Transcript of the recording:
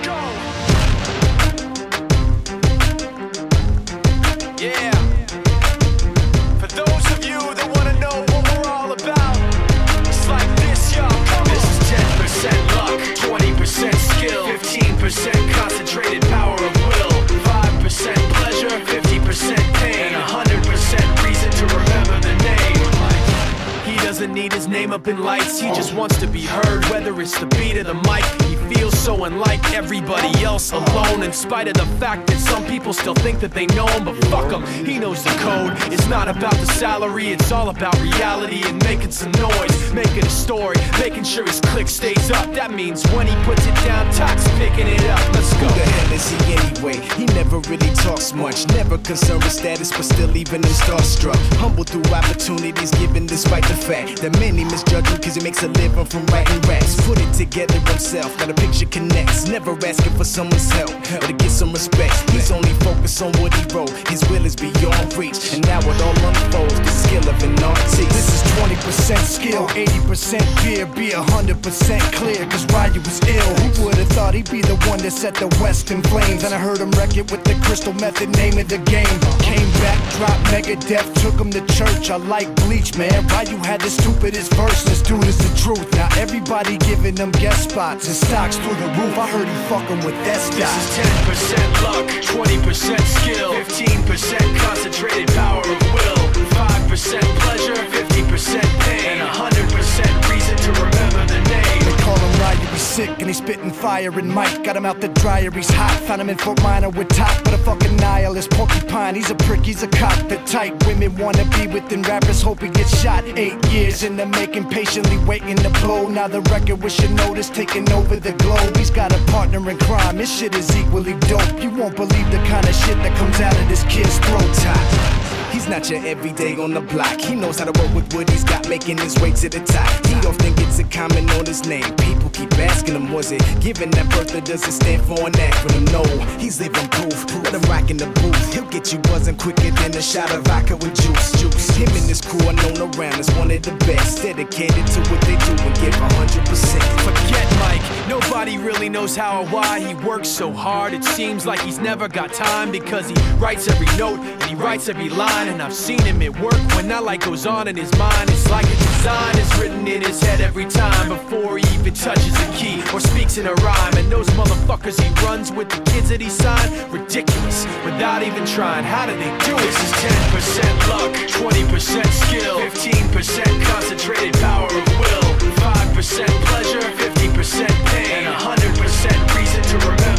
go. Yeah. For those of you that want to know what we're all about, it's like this, y'all. This is 10% luck, 20% skill, 15% concentrated power of will, 5% pleasure, 50% pain, and 100% reason to remember the name. He doesn't need his name up in lights, he just wants to be heard, whether it's the beat of the mic. He feels so unlike everybody else, alone, in spite of the fact that some people still think that they know him. But fuck him, he knows the code. It's not about the salary, it's all about reality and making some noise, making a story, making sure his click stays up. That means when he puts it down, Tox picking it up. Let's go. Who the hell is he anyway? He never really talks much, never concerned with status, but still even him starstruck. Humble through opportunities given despite the fact that many misjudge him cause he makes a living from writing raps. Put it together himself, got a picture connects, never asking for someone's help or to get some respect. He's only focused on what he wrote, his will is beyond reach, and now it all unfolds, the skill of an artist. This is 20% skill, 80% fear, be 100% clear, cause Ryu was ill. Who would've thought he'd be the one that set the West in flames? And I heard him wreck it with the Crystal Method, name of the game. Came back, dropped Megadeth, took him to church. I like Bleach, man. Ryu had the stupidest verse, this dude is the truth. Now everybody giving them guest spots and stocks through the roof. I heard he fucking with that stock. This is 10% luck, 20% skill, 15% concentrated power of will, 5% pleasure, 50% pain, and 100% reason to remember the name. They call him Ryu, he's sick and he's spitting fire and Mike got him out the dryer, he's hot. Found him in Fort Minor with top, but a fucking nihilist porcupine. He's a prick, he's a cock. The type women wanna be within rappers, hope he gets shot. 8 years in the making, patiently waiting to blow. Now the record with your notice taking over the globe. He's got a partner in crime, his shit is equally dope. You won't believe the kind of shit that comes out of this kid's throat. He's not your everyday on the block. He knows how to work with what he's got, making his way to the top. He often gets a comment on his name. People keep asking him, was it given that birth or does it stand for an acronym? No, he's living proof. Let him rock in the booth. He'll get you buzzing quicker than a shot of vodka with juice. Him and his crew are known around as one of the best, dedicated to what they do and give 100%. Forget Mike, nobody really knows how or why he works so hard. It seems like he's never got time because he writes every note and he writes every line. And I've seen him at work when that light goes on in his mind. It's like a design is written in his head every time before he even touches a key or speaks in a rhyme. And those motherfuckers he runs with, the kids that he signed, ridiculous, without even trying. How do they do it? This is 10% luck, 20% skill, 15% concentrated power of will, 5% pleasure, 50% pain, and 100% reason to remember